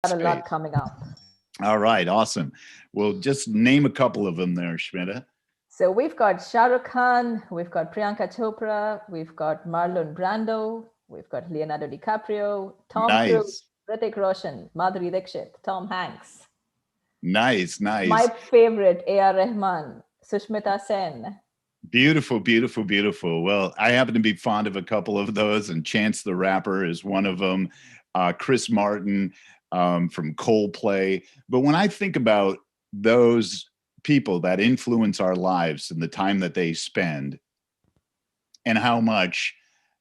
Got a lot space. coming up. All right, awesome. Well, just name a couple of them there, Shmita. So we've got Shah Rukh Khan, we've got Priyanka Chopra, we've got Marlon Brando, we've got Leonardo DiCaprio, Tom Cruise, Nice, Hrithik Roshan, Madhuri Dixit, Tom Hanks. nice, My nice. favorite, A.R. Rahman, Sushmita Sen. Beautiful, beautiful, beautiful. Well, I happen to be fond of a couple of those, and Chance the Rapper is one of them. Chris Martin from Coldplay. But when I think about those people that influence our lives and the time that they spend, and how much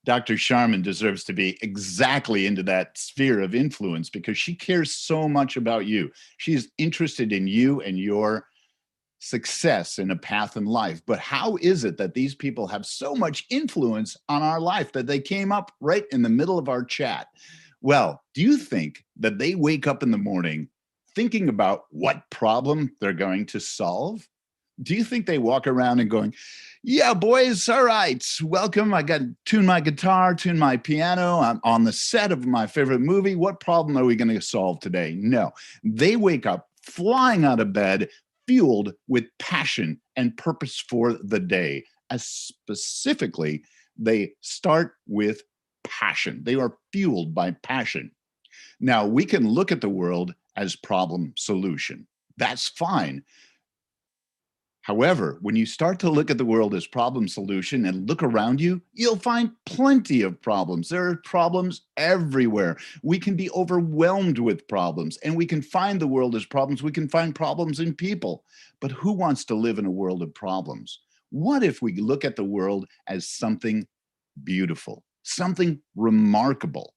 Dr. Sharman deserves to be exactly into that sphere of influence because she cares so much about you. She's interested in you and your success in a path in life. But how is it that these people have so much influence on our life that they came up right in the middle of our chat? Well, do you think that they wake up in the morning thinking about what problem they're going to solve? Do you think they walk around and going, yeah, boys, all right, welcome. I got to tune my guitar, tune my piano. I'm on the set of my favorite movie. What problem are we going to solve today? No, they wake up flying out of bed, fueled with passion and purpose for the day. As specifically, they start with passion. They are fueled by passion. Now, we can look at the world as problem solution. That's fine. However, when you start to look at the world as problem solution and look around you, you'll find plenty of problems. There are problems everywhere. We can be overwhelmed with problems, and we can find the world as problems. We can find problems in people. But who wants to live in a world of problems? What if we look at the world as something beautiful, something remarkable?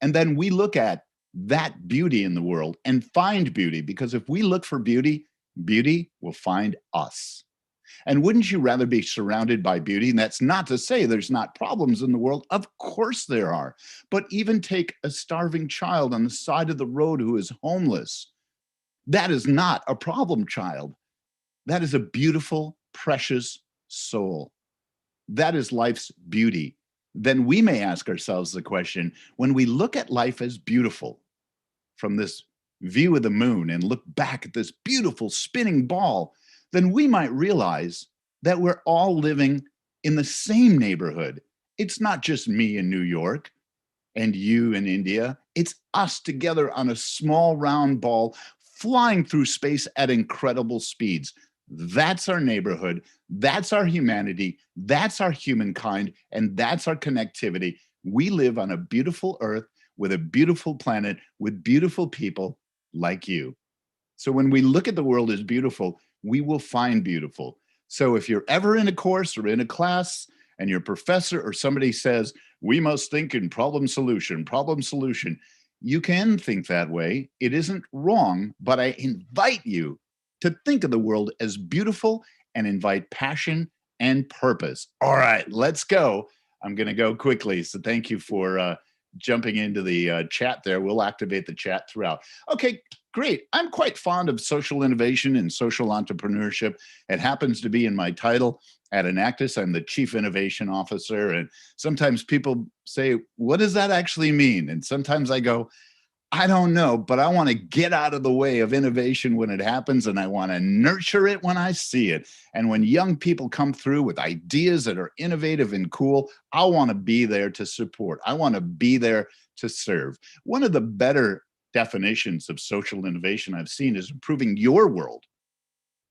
And then we look at that beauty in the world and find beauty, because if we look for beauty, beauty will find us. And wouldn't you rather be surrounded by beauty? And that's not to say there's not problems in the world. Of course there are. But even take a starving child on the side of the road who is homeless. That is not a problem child. That is a beautiful, precious soul. That is life's beauty. Then we may ask ourselves the question, when we look at life as beautiful from this view of the moon and look back at this beautiful spinning ball, then we might realize that we're all living in the same neighborhood. It's not just me in New York and you in India. It's us together on a small round ball flying through space at incredible speeds. That's our neighborhood. That's our humanity. That's our humankind. And that's our connectivity. We live on a beautiful earth with a beautiful planet with beautiful people like you. So when we look at the world as beautiful, we will find beautiful. So if you're ever in a course or in a class and your professor or somebody says, we must think in problem solution, you can think that way. It isn't wrong, but I invite you to think of the world as beautiful and invite passion and purpose. All right, let's go. I'm going to go quickly. So thank you for jumping into the chat there. We'll activate the chat throughout. Okay, great. I'm quite fond of social innovation and social entrepreneurship. It happens to be in my title at Enactus. I'm the Chief Innovation Officer. And sometimes people say, what does that actually mean? And sometimes I go, I don't know, but I want to get out of the way of innovation when it happens, and I want to nurture it when I see it. And when young people come through with ideas that are innovative and cool, I want to be there to support. I want to be there to serve. One of the better definitions of social innovation I've seen is improving your world.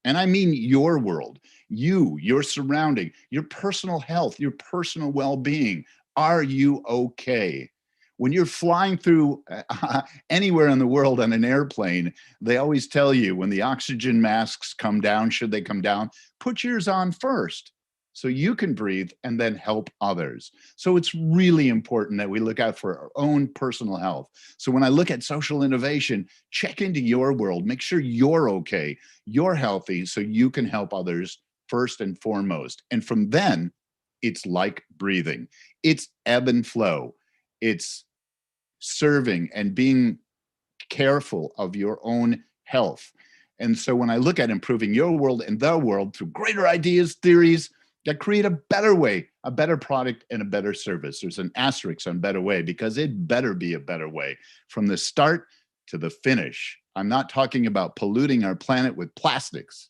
And I mean your world, you, your surrounding, your personal health, your personal well-being. Are you okay? When you're flying through anywhere in the world on an airplane, they always tell you when the oxygen masks come down, should they come down, put yours on first so you can breathe and then help others. So it's really important that we look out for our own personal health. So when I look at social innovation, check into your world, make sure you're okay, you're healthy, so you can help others first and foremost. And from then, it's like breathing. It's ebb and flow. It's serving and being careful of your own health. And so when I look at improving your world and the world through greater ideas, theories that create a better way, a better product, and a better service, there's an asterisk on better way because it better be a better way from the start to the finish. I'm not talking about polluting our planet with plastics.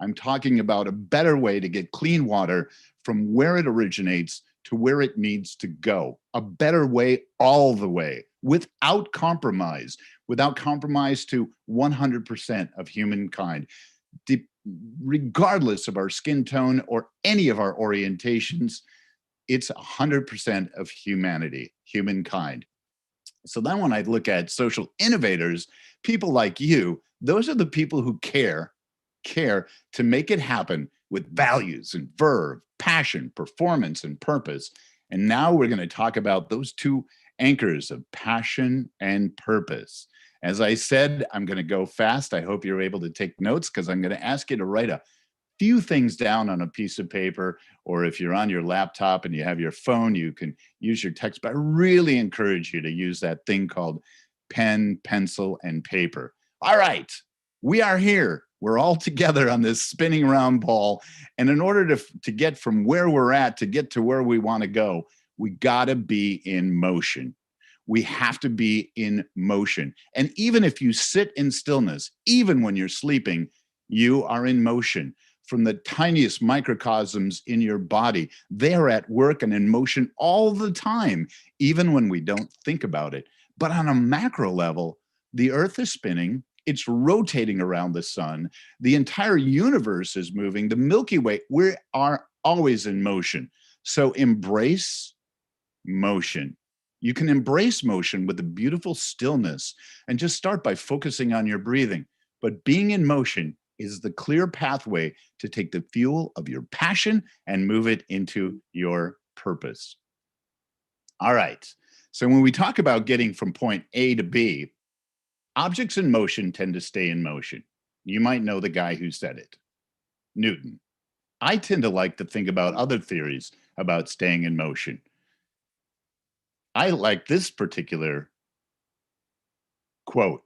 I'm talking about a better way to get clean water from where it originates to where it needs to go. A better way all the way, without compromise to 100% of humankind, regardless of our skin tone or any of our orientations. It's 100% of humanity, humankind. So then when I look at social innovators, people like you, those are the people who care to make it happen with values and verve, passion, performance, and purpose. And now we're going to talk about those two anchors of passion and purpose. As I said, I'm going to go fast. I hope you're able to take notes, because I'm going to ask you to write a few things down on a piece of paper, or if you're on your laptop and you have your phone, you can use your text. But I really encourage you to use that thing called pen, pencil, and paper. All right, we are here. We're all together on this spinning round ball. And in order to get from where we're at to get to where we want to go, we got to be in motion. We have to be in motion. And even if you sit in stillness, even when you're sleeping, you are in motion. From the tiniest microcosms in your body, they're at work and in motion all the time, even when we don't think about it. But on a macro level, the earth is spinning. It's rotating around the sun. The entire universe is moving. The Milky Way, we are always in motion. So embrace motion. You can embrace motion with a beautiful stillness and just start by focusing on your breathing. But being in motion is the clear pathway to take the fuel of your passion and move it into your purpose. All right. So when we talk about getting from point A to B, objects in motion tend to stay in motion. You might know the guy who said it, Newton. I tend to like to think about other theories about staying in motion. I like this particular quote,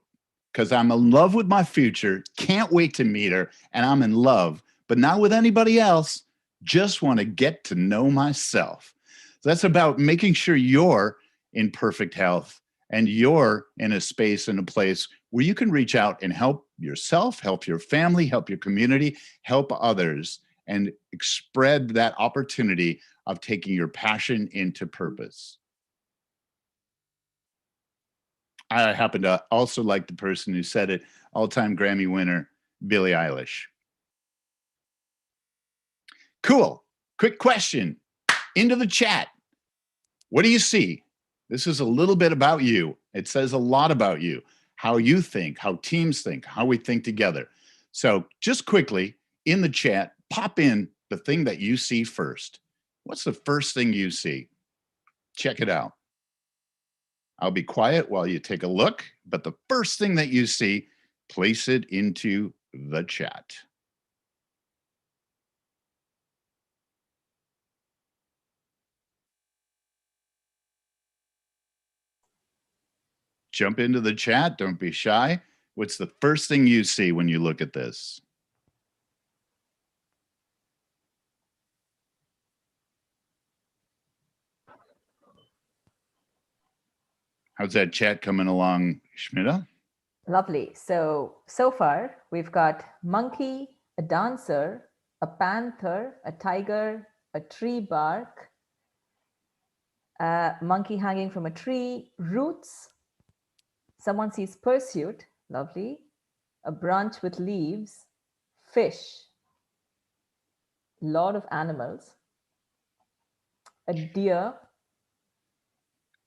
because I'm in love with my future, can't wait to meet her, and I'm in love, but not with anybody else, just want to get to know myself. So that's about making sure you're in perfect health and you're in a space and a place where you can reach out and help yourself, help your family, help your community, help others, and spread that opportunity of taking your passion into purpose. I happen to also like the person who said it, all-time Grammy winner, Billie Eilish. Cool. Quick question into the chat. What do you see? This is a little bit about you. It says a lot about you, how you think, how teams think, how we think together. So just quickly in the chat, pop in the thing that you see first. What's the first thing you see? Check it out. I'll be quiet while you take a look, but the first thing that you see, place it into the chat. Jump into the chat. Don't be shy. What's the first thing you see when you look at this? How's that chat coming along, Shmita? Lovely. So far, we've got monkey, a dancer, a panther, a tiger, a tree bark, a monkey hanging from a tree, roots. Someone sees pursuit, lovely. A branch with leaves, fish, lot of animals, a deer.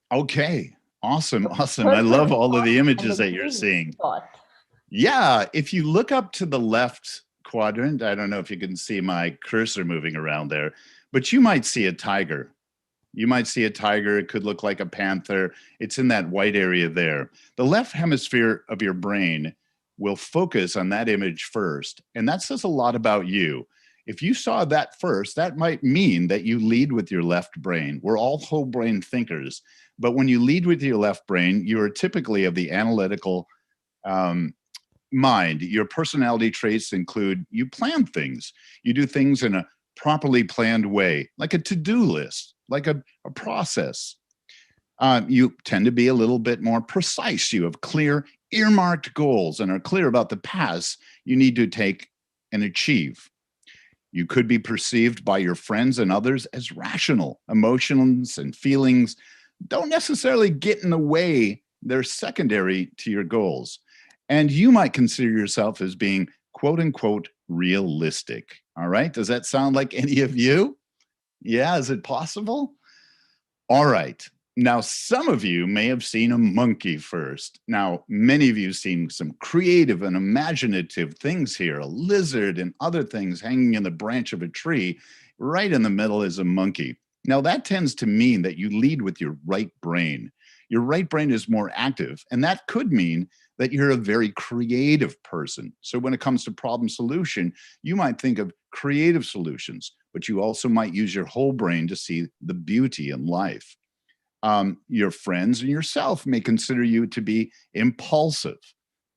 Okay, awesome. I love all of the images that you're seeing. Spot. Yeah, if you look up to the left quadrant, I don't know if you can see my cursor moving around there, but you might see a tiger. You might see a tiger. It could look like a panther. It's in that white area there. The left hemisphere of your brain will focus on that image first, and that says a lot about you. If you saw that first, that might mean that you lead with your left brain. We're all whole brain thinkers, but when you lead with your left brain, you are typically of the analytical mind. Your personality traits include you plan things. You do things in a properly planned way, like a to-do list, like a process. You tend to be a little bit more precise. You have clear earmarked goals and are clear about the paths you need to take and achieve. You could be perceived by your friends and others as rational. Emotions and feelings don't necessarily get in the way. They're secondary to your goals. And you might consider yourself as being quote unquote realistic. All right. Does that sound like any of you? Yeah. Is it possible? All right. Now, some of you may have seen a monkey first. Now, many of you have seen some creative and imaginative things here, a lizard and other things hanging in the branch of a tree. Right in the middle is a monkey. Now, that tends to mean that you lead with your right brain. Your right brain is more active, and that could mean that you're a very creative person. So when it comes to problem solution, you might think of creative solutions, but you also might use your whole brain to see the beauty in life. Your friends and yourself may consider you to be impulsive,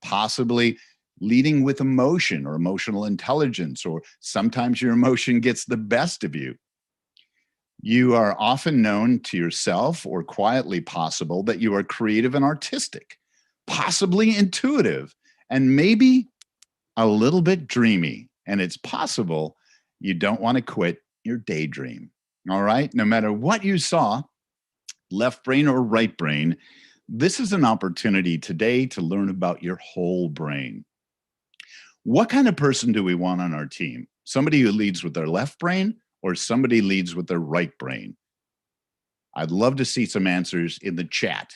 possibly leading with emotion or emotional intelligence, or sometimes your emotion gets the best of you. You are often known to yourself or quietly possible that you are creative and artistic, possibly intuitive, and maybe a little bit dreamy. And it's possible you don't want to quit your daydream. All right. No matter what you saw, left brain or right brain, this is an opportunity today to learn about your whole brain. What kind of person do we want on our team? Somebody who leads with their left brain or somebody leads with their right brain? I'd love to see some answers in the chat.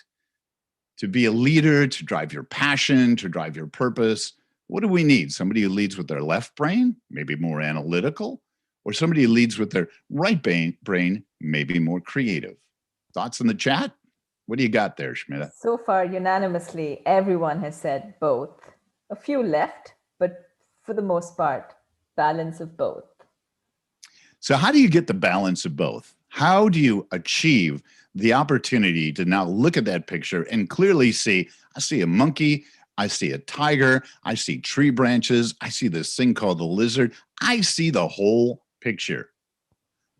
To be a leader, to drive your passion, to drive your purpose, what do we need? Somebody who leads with their left brain, maybe more analytical, or somebody who leads with their right brain, maybe more creative? Thoughts in the chat? What do you got there, Shmita? So far, unanimously, everyone has said both. A few left, but for the most part, balance of both. So how do you get the balance of both? How do you achieve the opportunity to now look at that picture and clearly see, I see a monkey, I see a tiger, I see tree branches, I see this thing called the lizard. I see the whole picture.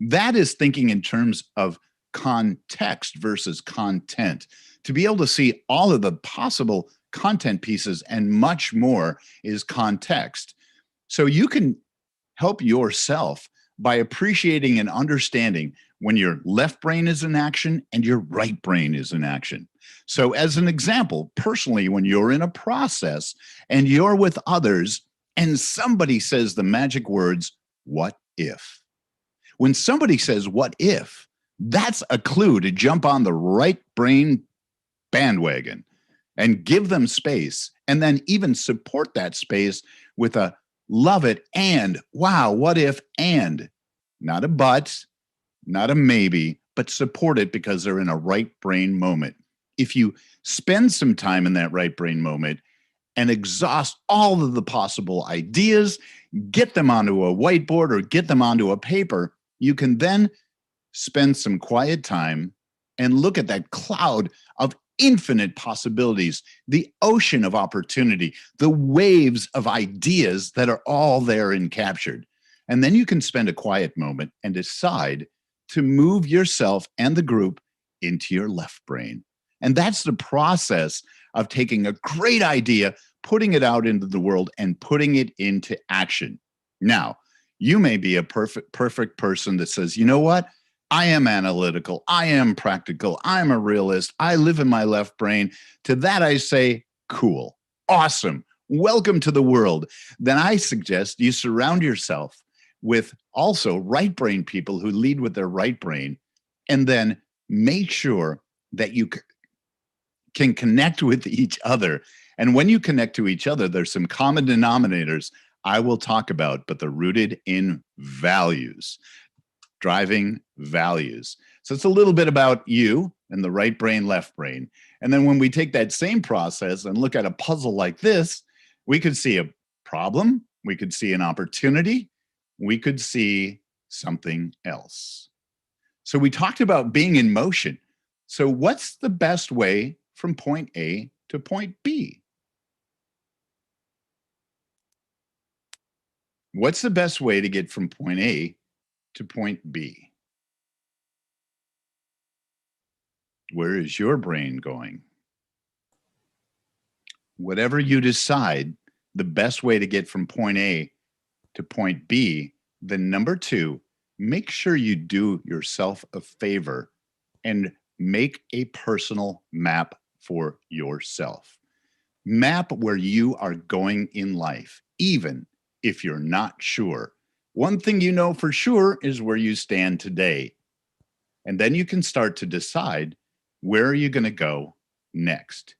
That is thinking in terms of context versus content. To be able to see all of the possible content pieces and much more is context. So you can help yourself by appreciating and understanding when your left brain is in action and your right brain is in action. So as an example, personally, when you're in a process and you're with others and somebody says the magic words, what if? When somebody says, what if, that's a clue to jump on the right brain bandwagon and give them space, and then even support that space with a love it and wow, what if, and not a but, not a maybe, but support it because they're in a right brain moment. If you spend some time in that right brain moment and exhaust all of the possible ideas, get them onto a whiteboard or get them onto a paper, you can then spend some quiet time and look at that cloud of infinite possibilities, the ocean of opportunity, the waves of ideas that are all there and captured. And then you can spend a quiet moment and decide to move yourself and the group into your left brain. And that's the process of taking a great idea, putting it out into the world, and putting it into action. Now, you may be a perfect person that says, you know what? I am analytical. I am practical. I'm a realist. I live in my left brain. To that, I say, cool, awesome. Welcome to the world. Then I suggest you surround yourself with also right brain people who lead with their right brain, and then make sure that you can connect with each other. And when you connect to each other, there's some common denominators I will talk about, but they're rooted in values, driving values. So it's a little bit about you and the right brain, left brain. And then when we take that same process and look at a puzzle like this, we could see a problem, we could see an opportunity, we could see something else. So we talked about being in motion. So what's the best way from point A to point B? What's the best way to get from point A to point B? Where is your brain going? whatever you decide, the best way to get from point A to point B, then number 2, make sure you do yourself a favor and make a personal map for yourself. Map where you are going in life, even if you're not sure. One thing you know for sure is where you stand today. And then you can start to decide where are you going to go next.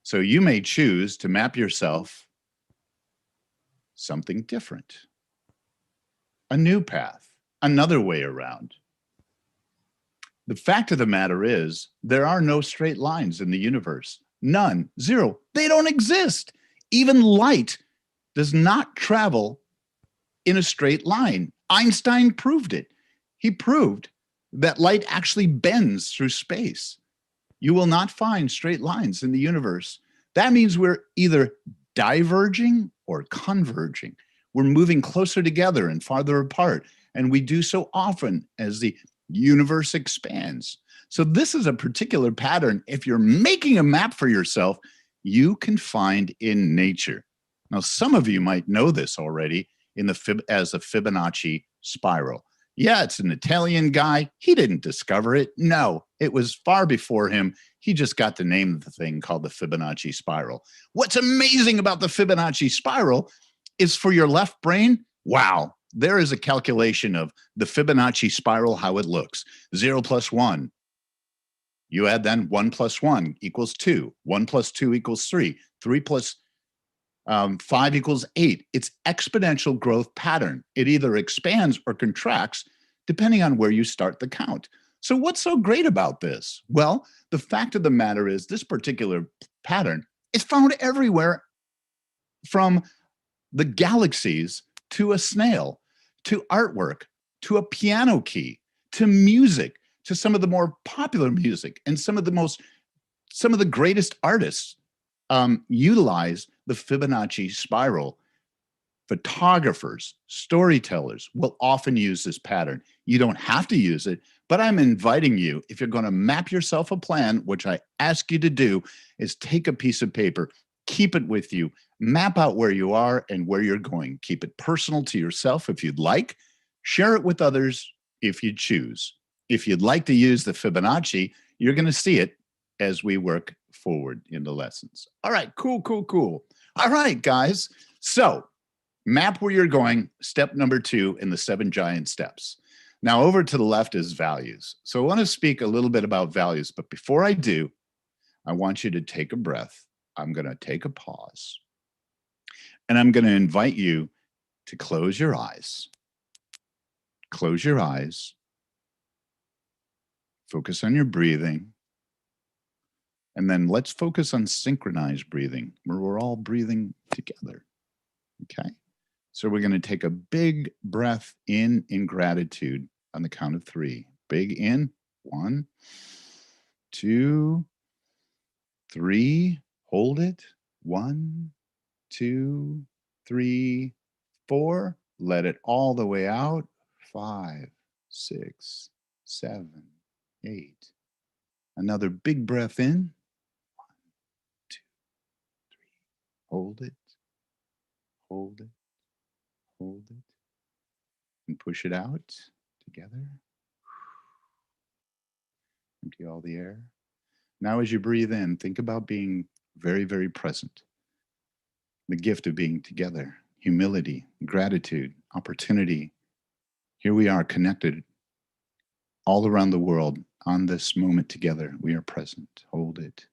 So you may choose to map yourself something different, a new path, another way around. The fact of the matter is, there are no straight lines in the universe. None, zero. They don't exist. Even light does not travel in a straight line. Einstein proved it. He proved that light actually bends through space. You will not find straight lines in the universe. That means we're either diverging or converging. We're moving closer together and farther apart, and we do so often as the universe expands. So this is a particular pattern. If you're making a map for yourself, you can find in nature. Now, some of you might know this already as the Fibonacci Spiral. Yeah, it's an Italian guy. He didn't discover it. No, it was far before him. He just got the name of the thing called the Fibonacci Spiral. What's amazing about the Fibonacci Spiral is for your left brain, wow, there is a calculation of the Fibonacci Spiral, how it looks. 0 plus 1. You add then 1 plus 1 equals 2. 1 plus 2 equals 3. 3 plus 5 equals 8. It's exponential growth pattern. It either expands or contracts depending on where you start the count. So what's so great about this? Well, the fact of the matter is this particular pattern is found everywhere, from the galaxies to a snail, to artwork, to a piano key, to music, to some of the more popular music, and some of the greatest artists utilize the Fibonacci Spiral. Photographers, storytellers will often use this pattern. You don't have to use it, but I'm inviting you, if you're going to map yourself a plan, which I ask you to do, is take a piece of paper, keep it with you, map out where you are and where you're going. Keep it personal to yourself if you'd like. Share it with others if you choose. If you'd like to use the Fibonacci, you're going to see it as we work forward in the lessons. All right, cool. All right, guys. So map where you're going, step number 2 in the 7 giant steps. Now over to the left is values. So I want to speak a little bit about values, but before I do, I want you to take a breath. I'm going to take a pause, and I'm going to invite you to close your eyes. Close your eyes. Focus on your breathing. And then let's focus on synchronized breathing, where we're all breathing together. Okay? So we're going to take a big breath in gratitude on the count of 3. Big in. 1, 2, 3. Hold it. 1, 2, 3, 4. Let it all the way out. 5, 6, 7, 8. Another big breath in. 1, 2, 3. Hold it. Hold it. Hold it. And push it out together. Empty all the air. Now as you breathe in, think about being very, very present. The gift of being together, humility, gratitude, opportunity. Here we are connected all around the world on this moment together. We are present. Hold it.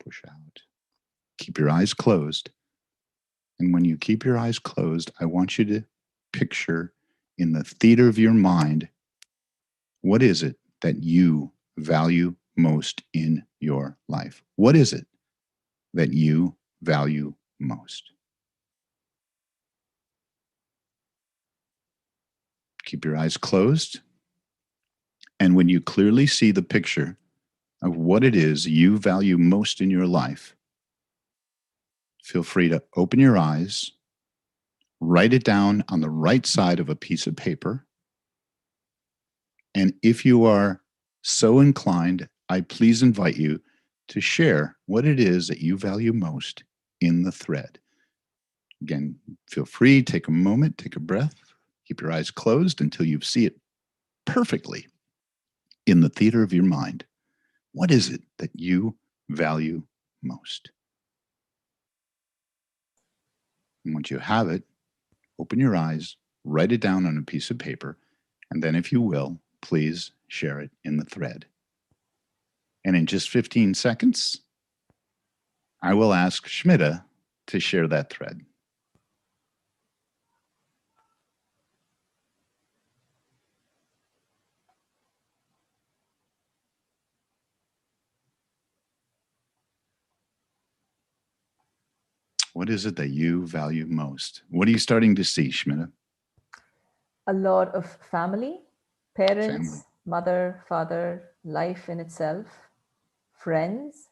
Push out. Keep your eyes closed. And when you keep your eyes closed, I want you to picture in the theater of your mind, what is it that you value most in your life? What is it that you value most? Keep your eyes closed. And when you clearly see the picture of what it is you value most in your life, feel free to open your eyes, write it down on the right side of a piece of paper. And if you are so inclined, I please invite you to share what it is that you value most in the thread. Again, feel free, take a moment, take a breath, keep your eyes closed until you see it perfectly in the theater of your mind. What is it that you value most? And once you have it, open your eyes, write it down on a piece of paper, and then, if you will, please share it in the thread. And in just 15 seconds, I will ask Shmita to share that thread. What is it that you value most? What are you starting to see, Shmita? A lot of family, parents, Family. mother, father, life in itself, friends,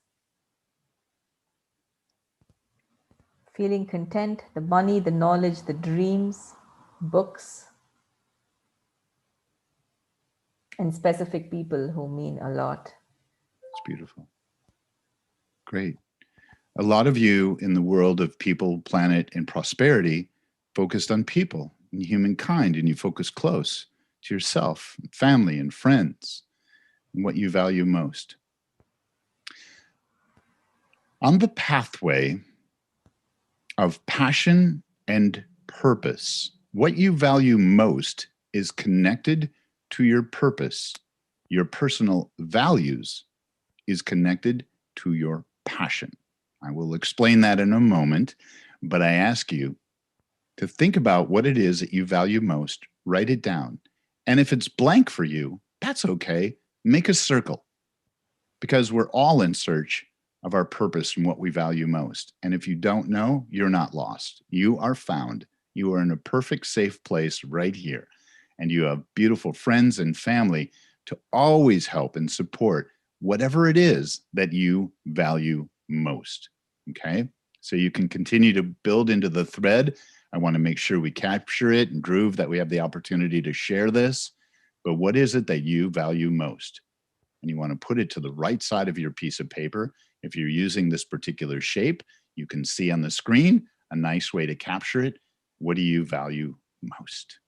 feeling content, the money, the knowledge, the dreams, books, and specific people who mean a lot. It's beautiful. Great. A lot of you in the world of people, planet, and prosperity focused on people and humankind, and you focus close to yourself, family, and friends, and what you value most. On the pathway of passion and purpose, what you value most is connected to your purpose. Your personal values is connected to your passion. I will explain that in a moment, but I ask you to think about what it is that you value most, write it down. And if it's blank for you, that's okay. Make a circle, because we're all in search of our purpose and what we value most. And if you don't know, you're not lost. You are found. You are in a perfect, safe place right here. And you have beautiful friends and family to always help and support whatever it is that you value most. Okay? So you can continue to build into the thread. I want to make sure we capture it and groove that we have the opportunity to share this. But what is it that you value most? And you want to put it to the right side of your piece of paper. If you're using this particular shape, you can see on the screen a nice way to capture it. What do you value most?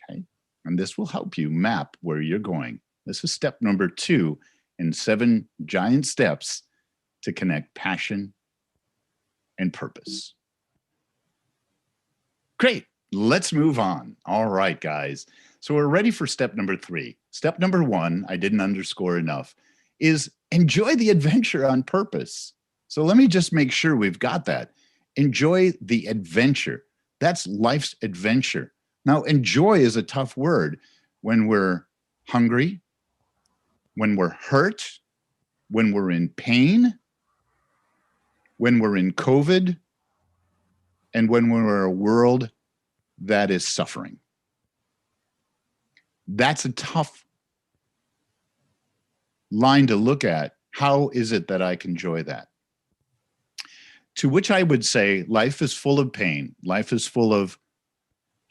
Okay. And this will help you map where you're going. This is step number 2 in 7 giant steps to connect passion and purpose. Great. Let's move on. All right, guys. So we're ready for step number 3. Step number 1, I didn't underscore enough, is enjoy the adventure on purpose. So let me just make sure we've got that. Enjoy the adventure. That's life's adventure. Now, enjoy is a tough word when we're hungry, when we're hurt, when we're in pain, when we're in COVID, and when we're a world that is suffering. That's a tough line to look at. How is it that I can enjoy that? To which I would say life is full of pain. Life is full of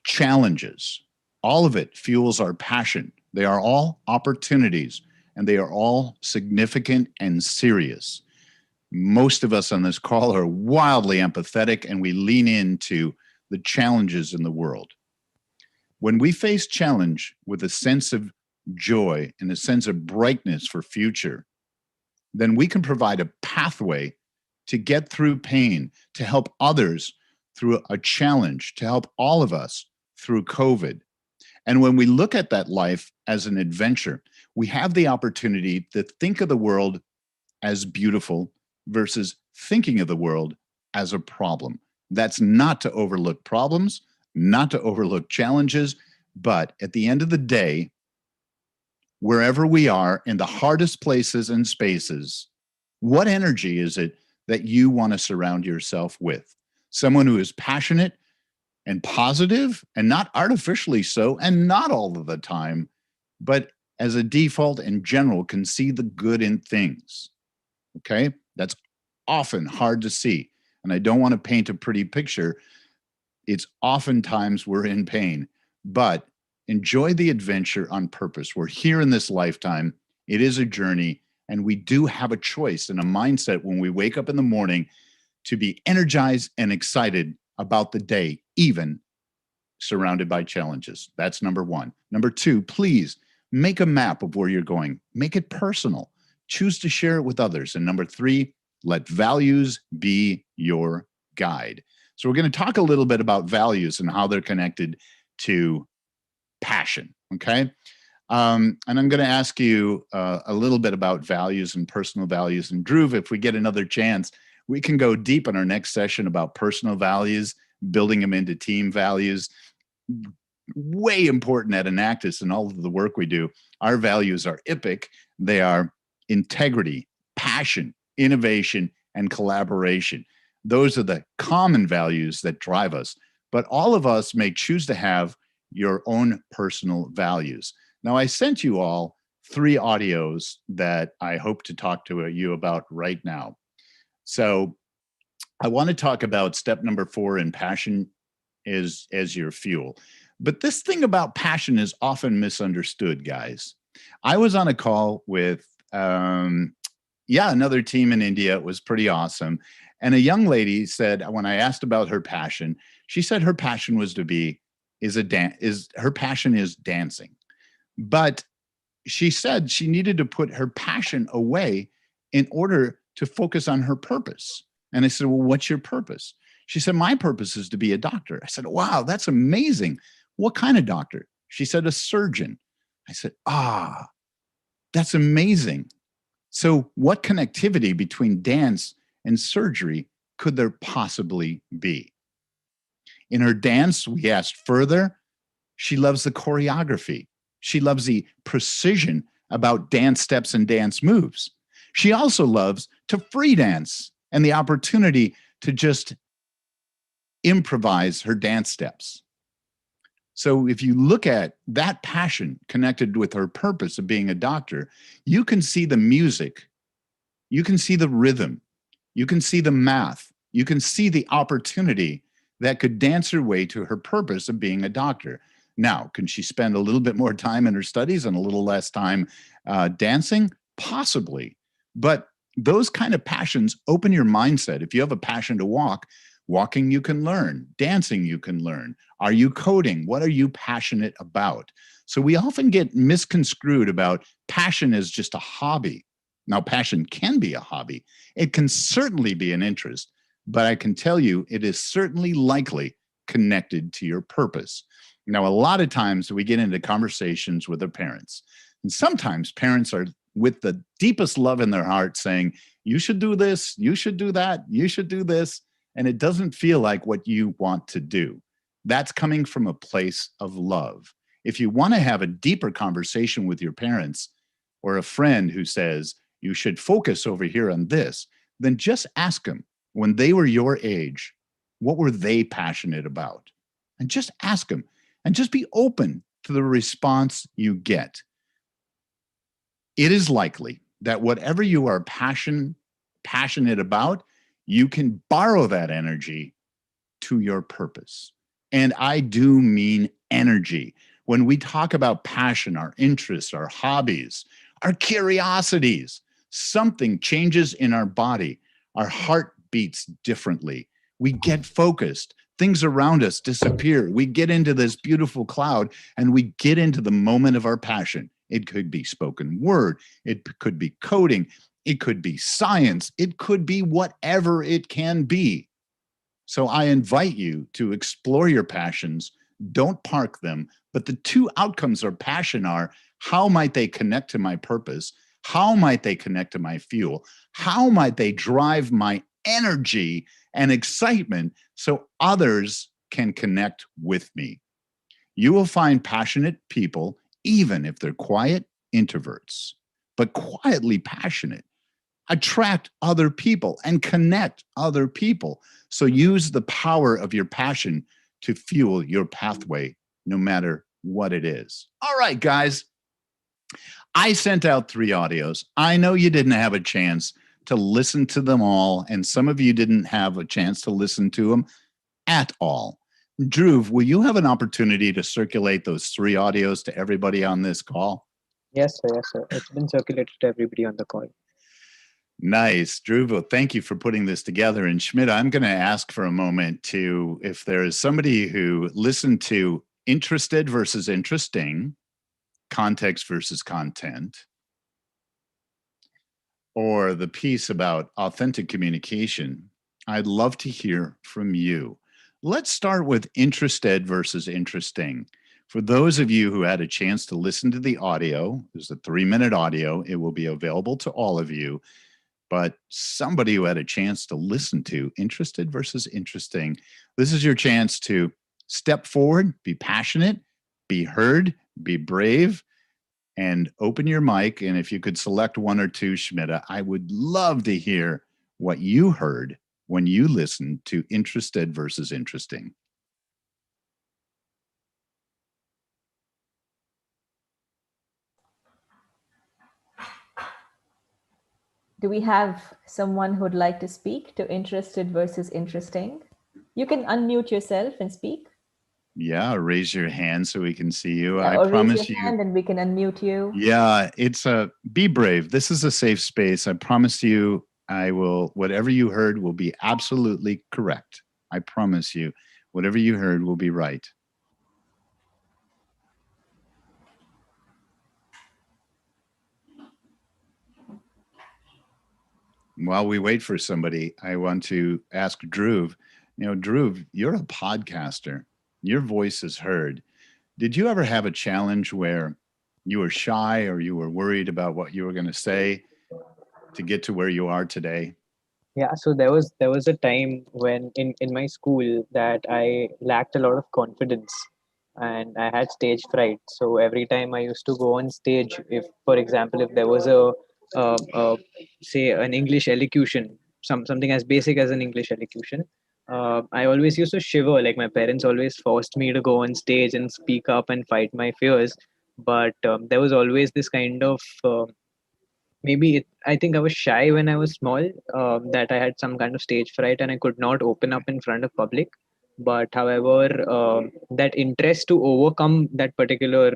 challenges. All of it fuels our passion. They are all opportunities, and they are all significant and serious. Most of us on this call are wildly empathetic, and we lean into the challenges in the world. When we face challenge with a sense of joy and a sense of brightness for future, then we can provide a pathway to get through pain, to help others through a challenge, to help all of us through COVID. And when we look at that life as an adventure, we have the opportunity to think of the world as beautiful versus thinking of the world as a problem. That's not to overlook problems, not to overlook challenges, but at the end of the day, wherever we are in the hardest places and spaces, what energy is it that you want to surround yourself with? Someone who is passionate and positive, and not artificially so, and not all of the time, but as a default in general can see the good in things. Okay? That's often hard to see. And I don't want to paint a pretty picture. It's oftentimes we're in pain, but enjoy the adventure on purpose. We're here in this lifetime. It is a journey, And we do have a choice and a mindset when we wake up in the morning to be energized and excited about the day, even surrounded by challenges. That's number one. Number two, please make a map of where you're going. Make it personal. Choose to share it with others. And number three, let values be your guide. So we're going to talk a little bit about values and how they're connected to passion, okay? And I'm going to ask you a little bit about values and personal values. And Dhruv, if we get another chance, we can go deep in our next session about personal values, building them into team values. Way important at Enactus and all of the work we do. Our values are epic. They are integrity, passion, innovation, and collaboration. Those are the common values that drive us. But all of us may choose to have your own personal values. Now, I sent you all 3 audios that I hope to talk to you about right now. So I want to talk about step number 4 in passion is as your fuel. But this thing about passion is often misunderstood, guys. I was on a call with, another team in India. It was pretty awesome. And a young lady said, when I asked about her passion, she said her passion was her passion is dancing. But she said she needed to put her passion away in order to focus on her purpose. And I said, well, what's your purpose? She said, my purpose is to be a doctor. I said, wow, that's amazing. What kind of doctor? She said, a surgeon. I said, that's amazing. So what connectivity between dance and surgery could there possibly be? In her dance, we asked further. She loves the choreography. She loves the precision about dance steps and dance moves. She also loves to free dance and the opportunity to just improvise her dance steps. So if you look at that passion connected with her purpose of being a doctor, you can see the music, you can see the rhythm, you can see the math, you can see the opportunity that could dance her way to her purpose of being a doctor. Now, can she spend a little bit more time in her studies and a little less time dancing? Possibly. But those kind of passions open your mindset. If you have a passion to walk, walking you can learn, dancing you can learn. Are you coding? What are you passionate about? So we often get misconstrued about passion as just a hobby. Now, passion can be a hobby. It can certainly be an interest, but I can tell you it is certainly likely connected to your purpose. Now, a lot of times we get into conversations with our parents, and sometimes parents are with the deepest love in their heart saying, you should do this, you should do that, you should do this, and it doesn't feel like what you want to do. That's coming from a place of love. If you want to have a deeper conversation with your parents or a friend who says, you should focus over here on this, then just ask them, when they were your age, what were they passionate about? And just ask them, and just be open to the response you get. It is likely that whatever you are passionate about, you can borrow that energy to your purpose. And I do mean energy. When we talk about passion, our interests, our hobbies, our curiosities, something changes in our body. Our heart beats differently. We get focused. Things around us disappear. We get into this beautiful cloud and we get into the moment of our passion. It could be spoken word. It could be coding. It could be science. It could be whatever it can be. So I invite you to explore your passions. Don't park them. But the 2 outcomes of passion are, how might they connect to my purpose? How might they connect to my fuel? How might they drive my energy and excitement so others can connect with me? You will find passionate people, even if they're quiet introverts, but quietly passionate. Attract other people and connect other people. So use the power of your passion to fuel your pathway, no matter what it is. All right, guys. I sent out 3 audios. I know you didn't have a chance to listen to them all, and some of you didn't have a chance to listen to them at all. Dhruv, will you have an opportunity to circulate those 3 audios to everybody on this call? Yes, sir. Yes, sir. It's been circulated to everybody on the call. Nice. Dhruva, thank you for putting this together. And Schmidt, I'm going to ask for a moment to, if there is somebody who listened to interested versus interesting, context versus content, or the piece about authentic communication, I'd love to hear from you. Let's start with interested versus interesting. For those of you who had a chance to listen to the audio, there's a 3-minute audio. It will be available to all of you. But somebody who had a chance to listen to interested versus interesting, this is your chance to step forward, be passionate, be heard, be brave, and open your mic. And if you could select one or two, Schmidt, I would love to hear what you heard when you listened to interested versus interesting. Do we have someone who would like to speak to interested versus interesting? You can unmute yourself and speak. Yeah, raise your hand so we can see you. Yeah, I or promise raise your you. hand and we can unmute you. Yeah, be brave. This is a safe space. I promise you, whatever you heard will be absolutely correct. I promise you, whatever you heard will be right. While we wait for somebody, I want to ask Dhruv. Dhruv, you're a podcaster. Your voice is heard. Did you ever have a challenge where you were shy or you were worried about what you were going to say to get to where you are today? Yeah, so there was a time when in my school that I lacked a lot of confidence and I had stage fright. So every time I used to go on stage, if for example if there was a say an English elocution, something as basic as an English elocution, I always used to shiver. Like my parents always forced me to go on stage and speak up and fight my fears. But there was always this kind of I think I was shy when I was small, that I had some kind of stage fright and I could not open up in front of public. But however, that interest to overcome that particular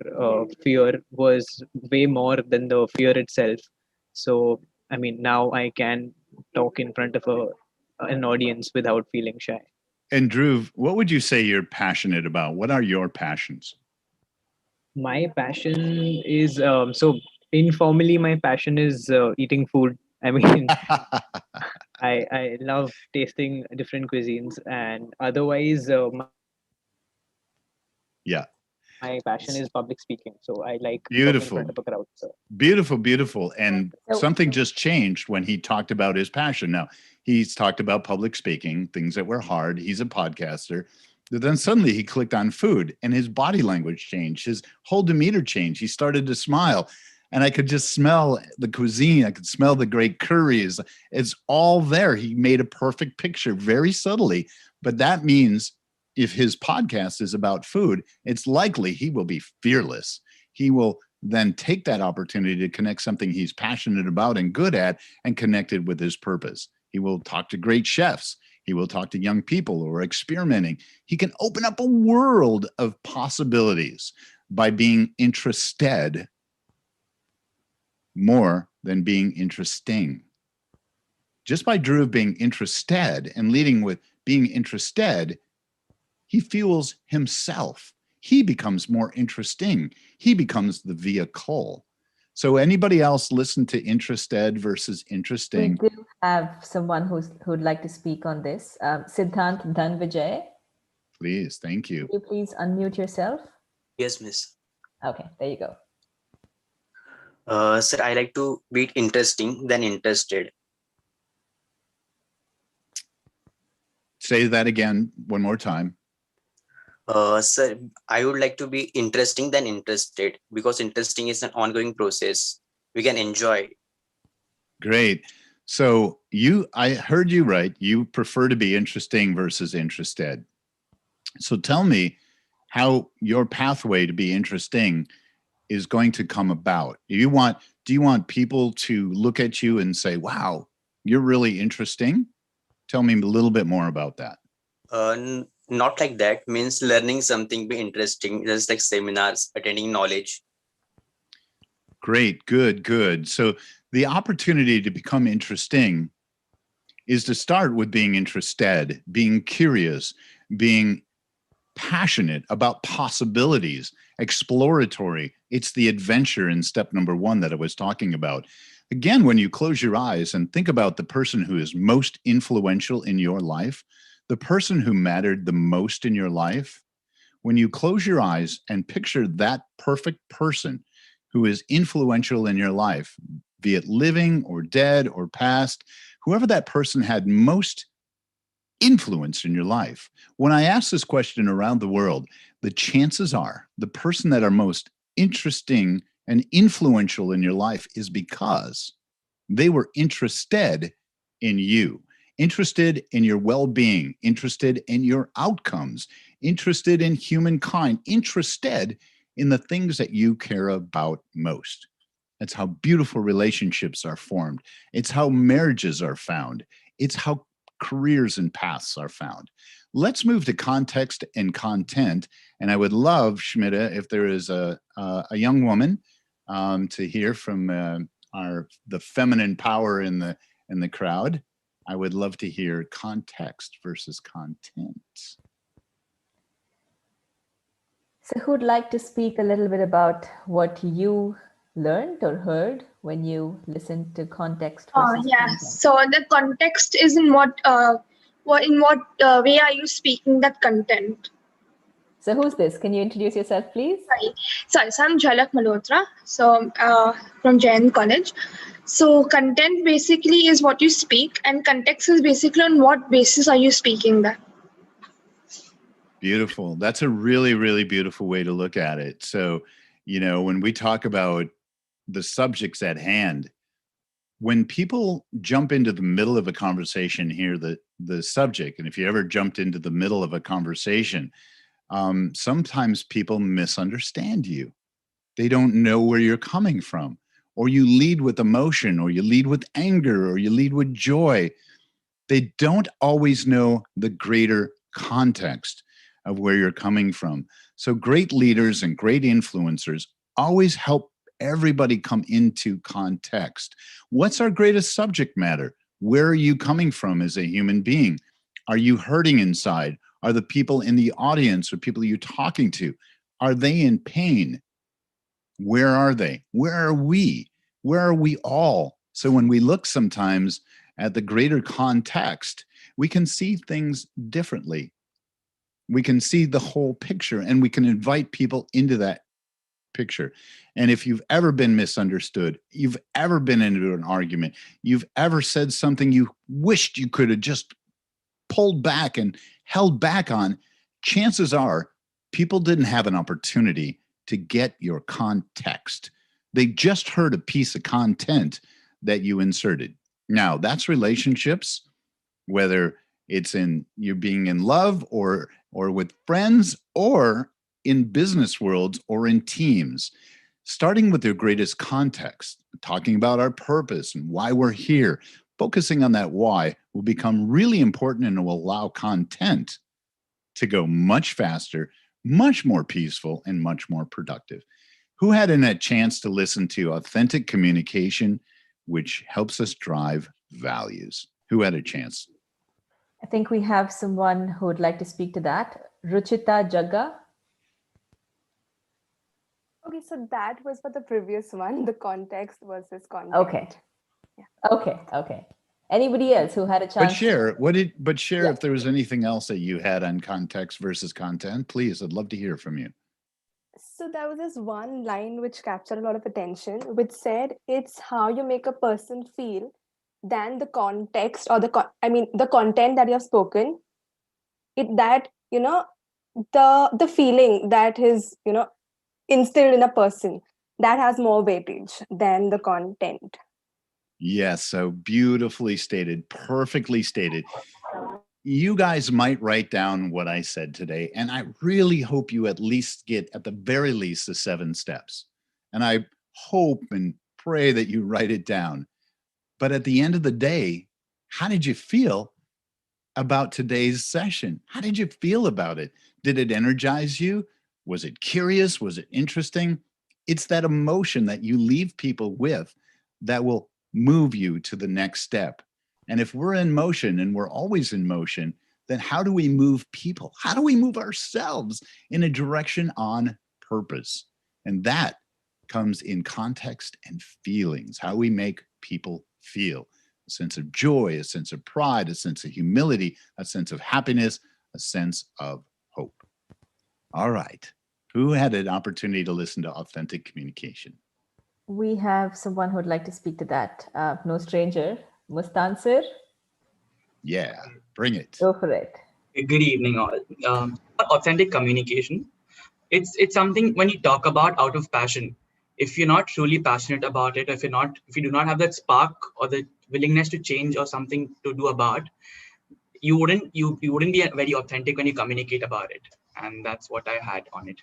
fear was way more than the fear itself. So I mean, now I can talk in front of an audience without feeling shy. And Dhruv, what would you say you're passionate about? What are your passions? My passion is so informally, my passion is eating food. I mean, I love tasting different cuisines, and otherwise, Yeah. my passion is public speaking. So I like talking in front Beautiful. of a crowd. So. Beautiful, beautiful. And So- something just changed when he talked about his passion. Now, he's talked about public speaking, things that were hard. He's a podcaster. But then suddenly he clicked on food and his body language changed. His whole demeanor changed. He started to smile. And I could just smell the cuisine. I could smell the great curries. It's all there. He made a perfect picture very subtly. But that means if his podcast is about food, it's likely he will be fearless. He will then take that opportunity to connect something he's passionate about and good at and connect it with his purpose. He will talk to great chefs. He will talk to young people who are experimenting. He can open up a world of possibilities by being interested more than being interesting. Just by Dhruv being interested and leading with being interested, he fuels himself. He becomes more interesting. He becomes the vehicle. So anybody else listen to interested versus interesting? We do have someone who'd like to speak on this. Siddhant Dhanvijay. Please, thank you. Could you please unmute yourself? Yes, miss. Okay, there you go. Sir, I like to be interesting than interested. Say that again one more time. Sir, I would like to be interesting than interested because interesting is an ongoing process. We can enjoy. Great. So I heard you right. You prefer to be interesting versus interested. So tell me how your pathway to be interesting is going to come about. Do you want people to look at you and say, wow, you're really interesting? Tell me a little bit more about that. Not like that. Means learning something be interesting, just like seminars, attending knowledge. Great, good. So The opportunity to become interesting is to start with being interested, being curious, being passionate about possibilities, exploratory. It's the adventure in step number 1 that I was talking about. Again, when you close your eyes and think about the person who is most influential in your life, the person who mattered the most in your life, when you close your eyes and picture that perfect person who is influential in your life, be it living or dead or past, whoever that person had most influence in your life. When I ask this question around the world, the chances are the person that are most interesting and influential in your life is because they were interested in you, interested in your well-being, interested in your outcomes, interested in humankind, interested in the things that you care about most. That's how beautiful relationships are formed. It's how marriages are found. It's how careers and paths are found. Let's move to context and content. And I would love, Shmita, if there is a young woman to hear from the feminine power in the crowd. I would love to hear context versus content. So who'd like to speak a little bit about what you learned or heard when you listened to context versus content? So the context is in what way are you speaking that content? So who's this? Can you introduce yourself, please? Sorry, so I'm Jhalak Malhotra, so from Jain College. So content basically is what you speak, and context is basically on what basis are you speaking that. Beautiful. That's a really, really beautiful way to look at it. So, when we talk about the subjects at hand, when people jump into the middle of a conversation here, the subject, and if you ever jumped into the middle of a conversation, sometimes people misunderstand you. They don't know where you're coming from, or you lead with emotion, or you lead with anger, or you lead with joy. They don't always know the greater context of where you're coming from. So great leaders and great influencers always help everybody come into context. What's our greatest subject matter? Where are you coming from as a human being? Are you hurting inside? Are the people in the audience or people you're talking to, are they in pain? Where are they? Where are we? Where are we all? So when we look sometimes at the greater context, we can see things differently. We can see the whole picture, and we can invite people into that picture. And if you've ever been misunderstood, you've ever been into an argument, you've ever said something you wished you could have just pulled back and held back on, chances are people didn't have an opportunity to get your context. They just heard a piece of content that you inserted. Now, that's relationships, whether it's in you being in love or with friends or in business worlds or in teams. Starting with their greatest context, talking about our purpose and why we're here, focusing on that why will become really important, and it will allow content to go much faster, much more peaceful, and much more productive. Who had a chance to listen to Authentic Communication, which helps us drive values? Who had a chance? I think we have someone who would like to speak to that. Ruchita Jagga. Okay, so that was for the previous one, the context versus content. Okay. Yeah. Okay. Anybody else who had a chance? But share if there was anything else that you had on context versus content, please. I'd love to hear from you. So there was this one line which captured a lot of attention, which said, it's how you make a person feel than the context or the content that you have spoken. The feeling that is, instilled in a person, that has more weightage than the content. Yes, so beautifully stated, perfectly stated. You guys might write down what I said today, and I really hope you at least get, at the very least, the 7 steps. And I hope and pray that you write it down. But at the end of the day, how did you feel about today's session? How did you feel about it? Did it energize you? Was it curious? Was it interesting? It's that emotion that you leave people with that will move you to the next step. And if we're in motion, and we're always in motion, then how do we move people? How do we move ourselves in a direction on purpose? And that comes in context and feelings, how we make people feel. A sense of joy, a sense of pride, a sense of humility, a sense of happiness, a sense of hope. All right. Who had an opportunity to listen to authentic communication? We have someone who would like to speak to that. No stranger. Mustansir, Yeah, bring it. go for it. Good evening, all. Authentic communication. It's something when you talk about out of passion. If you're not truly passionate about it, if you do not have that spark or the willingness to change or something to do about, you wouldn't be very authentic when you communicate about it. And that's what I had on it.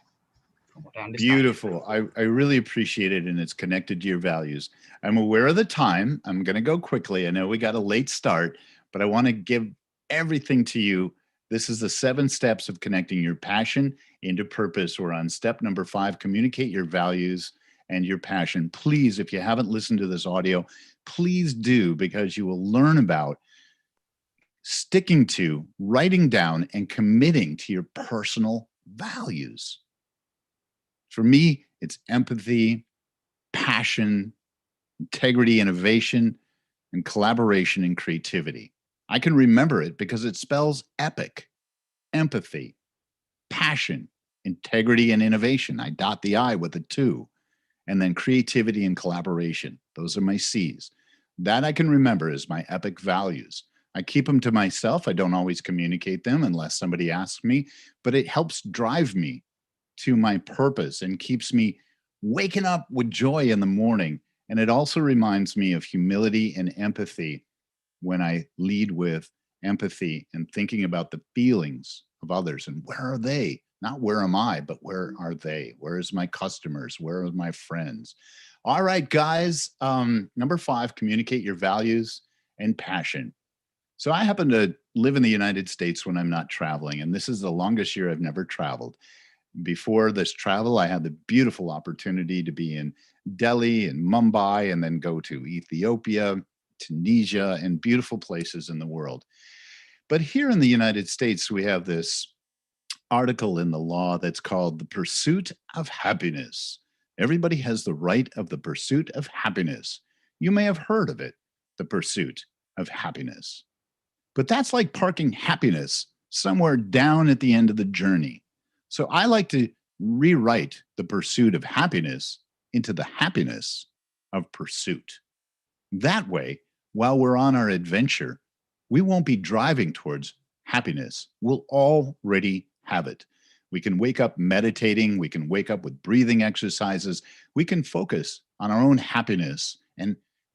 From what I understand. Beautiful. I really appreciate it, and it's connected to your values. I'm aware of the time. I'm going to go quickly. I know we got a late start, but I want to give everything to you. This is the 7 steps of connecting your passion into purpose. We're on step number 5, communicate your values and your passion. Please, if you haven't listened to this audio, please do, because you will learn about sticking to, writing down, and committing to your personal values. For me, it's empathy, passion, integrity, innovation, and collaboration and creativity. I can remember it because it spells epic, empathy, passion, integrity, and innovation. I dot the I with a 2. And then creativity and collaboration. Those are my C's. That I can remember as my epic values. I keep them to myself. I don't always communicate them unless somebody asks me, but it helps drive me to my purpose and keeps me waking up with joy in the morning. And it also reminds me of humility and empathy when I lead with empathy and thinking about the feelings of others and where are they? Not where am I, but where are they? Where is my customers? Where are my friends? All right, guys. Number 5, communicate your values and passion. So I happen to live in the United States when I'm not traveling, and this is the longest year I've never traveled. Before this travel, I had the beautiful opportunity to be in Delhi and Mumbai, and then go to Ethiopia, Tunisia, and beautiful places in the world. But here in the United States, we have this article in the law that's called the pursuit of happiness. Everybody has the right of the pursuit of happiness. You may have heard of it, the pursuit of happiness. But that's like parking happiness somewhere down at the end of the journey. So I like to rewrite the pursuit of happiness into the happiness of pursuit. That way, while we're on our adventure, we won't be driving towards happiness. We'll already have it. We can wake up meditating. We can wake up with breathing exercises. We can focus on our own happiness.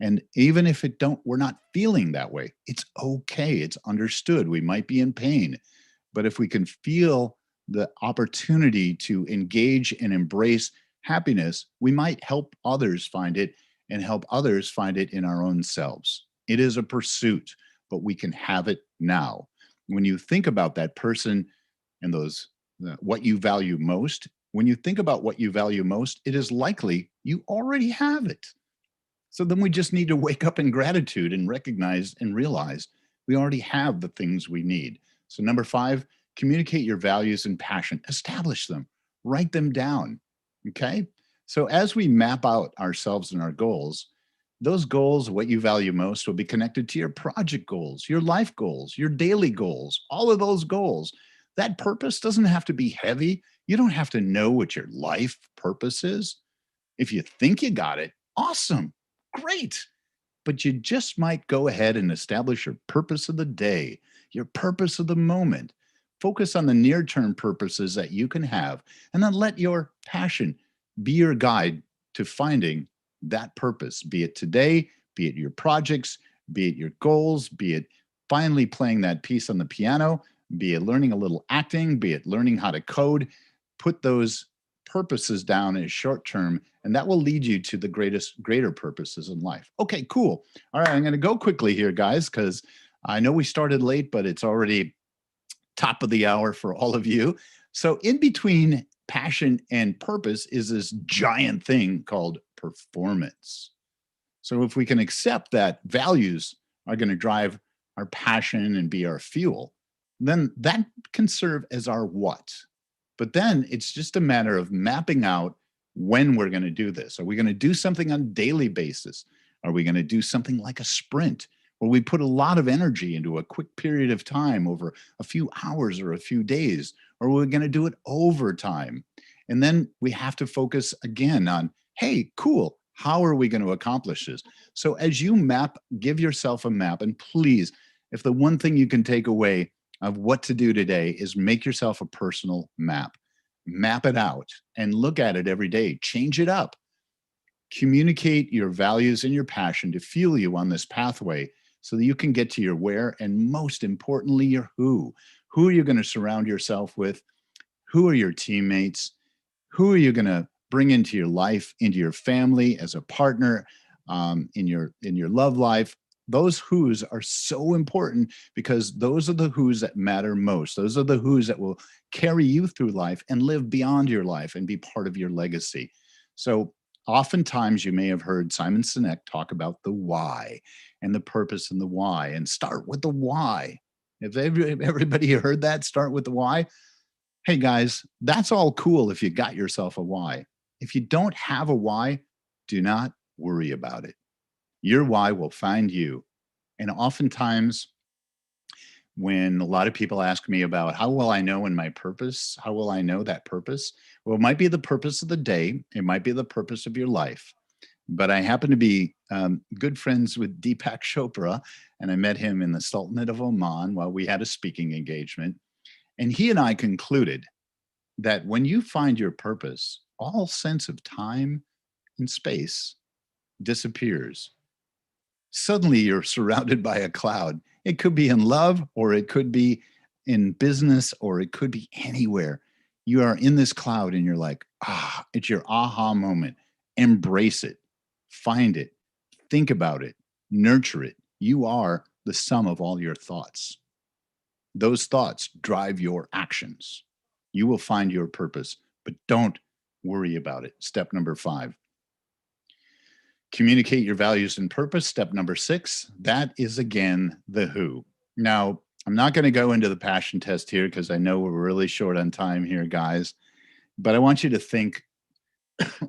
And even if we're not feeling that way, it's okay. It's understood. We might be in pain. But if we can feel the opportunity to engage and embrace happiness, we might help others find it and help others find it in our own selves. It is a pursuit, but we can have it now. When you think about that person and what you value most, when you think about what you value most, it is likely you already have it. So then we just need to wake up in gratitude and recognize and realize we already have the things we need. So number 5, communicate your values and passion. Establish them. Write them down. Okay? So as we map out ourselves and our goals, those goals, what you value most, will be connected to your project goals, your life goals, your daily goals, all of those goals. That purpose doesn't have to be heavy. You don't have to know what your life purpose is. If you think you got it, awesome, great. But you just might go ahead and establish your purpose of the day, your purpose of the moment. Focus on the near-term purposes that you can have, and then let your passion be your guide to finding that purpose, be it today, be it your projects, be it your goals, be it finally playing that piece on the piano, be it learning a little acting, be it learning how to code. Put those purposes down as short-term, and that will lead you to the greater purposes in life. Okay, cool. All right, I'm going to go quickly here, guys, because I know we started late, but it's already top of the hour for all of you. So in between passion and purpose is this giant thing called performance. So if we can accept that values are going to drive our passion and be our fuel, then that can serve as our what. But then it's just a matter of mapping out when we're going to do this. Are we going to do something on a daily basis? Are we going to do something like a sprint where we put a lot of energy into a quick period of time over a few hours or a few days? Or are we going to do it over time? And then we have to focus again on, hey, cool, how are we going to accomplish this? So as you map, give yourself a map. And please, if the one thing you can take away of what to do today is make yourself a personal map. Map it out and look at it every day. Change it up. Communicate your values and your passion to fuel you on this pathway so that you can get to your where, and most importantly, your who. Who are you going to surround yourself with? Who are your teammates? Who are you going to bring into your life, into your family, as a partner, in your love life? Those who's are so important because those are the who's that matter most. Those are the who's that will carry you through life and live beyond your life and be part of your legacy. So oftentimes you may have heard Simon Sinek talk about the why and the purpose and the why, and start with the why. If everybody heard that, start with the why. Hey guys, that's all cool if you got yourself a why. If you don't have a why, do not worry about it. Your why will find you. And oftentimes, when a lot of people ask me about how will I know in my purpose, how will I know that purpose? Well, it might be the purpose of the day. It might be the purpose of your life. But I happen to be good friends with Deepak Chopra, and I met him in the Sultanate of Oman while we had a speaking engagement. And he and I concluded that when you find your purpose, all sense of time and space disappears. Suddenly you're surrounded by a cloud. It could be in love, or it could be in business, or it could be anywhere. You are in this cloud and you're like, it's your aha moment. Embrace it, find it, think about it, nurture it. You are the sum of all your thoughts. Those thoughts drive your actions. You will find your purpose, but don't worry about it. Step number 5. Communicate your values and purpose. Step number 6, that is again the who. Now, I'm not going to go into the passion test here because I know we're really short on time here, guys. But I want you to think,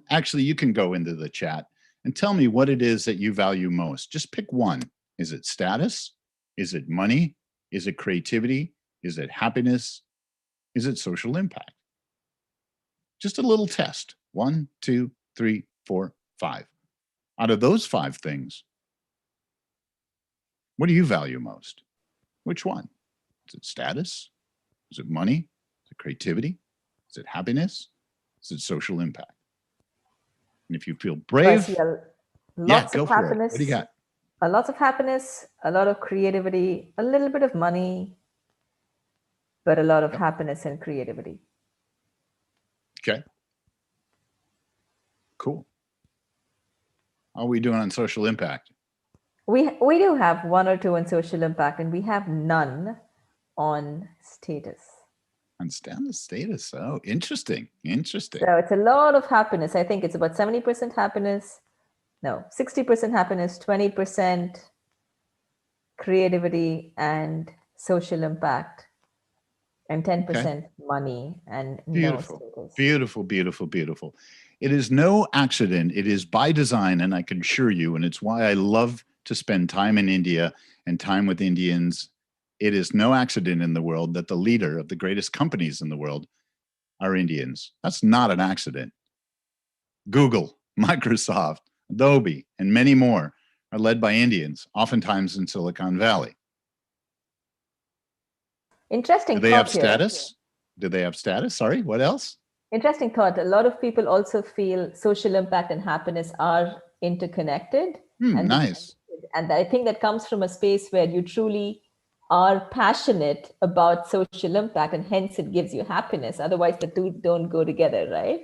actually, you can go into the chat and tell me what it is that you value most. Just pick one. Is it status? Is it money? Is it creativity? Is it happiness? Is it social impact? Just a little test. 1, 2, 3, 4, 5. Out of those 5 things, what do you value most? Which one? Is it status? Is it money? Is it creativity? Is it happiness? Is it social impact? And if you feel brave, lots go of for it. happiness. What do you got? A lot of happiness, a lot of creativity, a little bit of money, but a lot of happiness and creativity. Okay. Cool. How are we doing on social impact? We do have 1 or 2 on social impact, and we have none on status. On status. Oh, interesting. Interesting. So it's a lot of happiness. I think it's about 70% happiness. No, 60% happiness, 20% creativity and social impact, and 10% money and Beautiful. no status. Beautiful, beautiful, beautiful. It is no accident. It is by design, and I can assure you, and it's why I love to spend time in India and time with Indians. It is no accident in the world that the leader of the greatest companies in the world are Indians. That's not an accident. Google, Microsoft, Adobe, and many more are led by Indians, oftentimes in Silicon Valley. Interesting. Do they have here. status? Do they have status? Sorry, what else? Interesting thought. A lot of people also feel social impact and happiness are interconnected. Nice. And I think that comes from a space where you truly are passionate about social impact, and hence it gives you happiness. Otherwise, the two don't go together, right?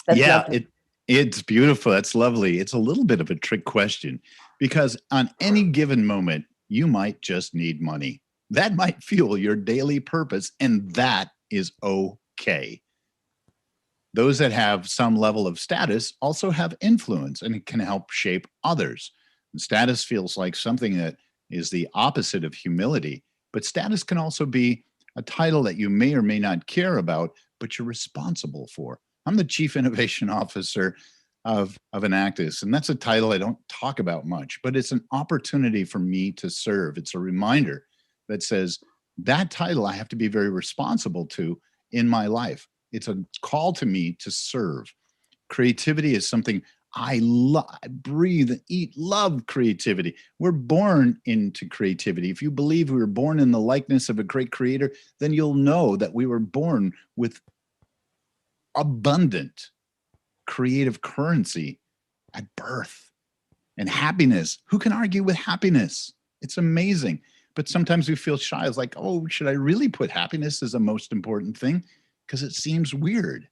That's lovely. It's beautiful. That's lovely. It's a little bit of a trick question because on any given moment, you might just need money. That might fuel your daily purpose, and that is okay. Those that have some level of status also have influence, and it can help shape others. And status feels like something that is the opposite of humility, but status can also be a title that you may or may not care about, but you're responsible for. I'm the Chief Innovation Officer of Enactus, and that's a title I don't talk about much, but it's an opportunity for me to serve. It's a reminder that says that title I have to be very responsible to in my life. It's a call to me to serve. Creativity is something I breathe, eat, love creativity. We're born into creativity. If you believe we were born in the likeness of a great creator, then you'll know that we were born with abundant creative currency at birth. And happiness, who can argue with happiness? It's amazing. But sometimes we feel shy. It's like, oh, should I really put happiness as the most important thing? Because it seems weird.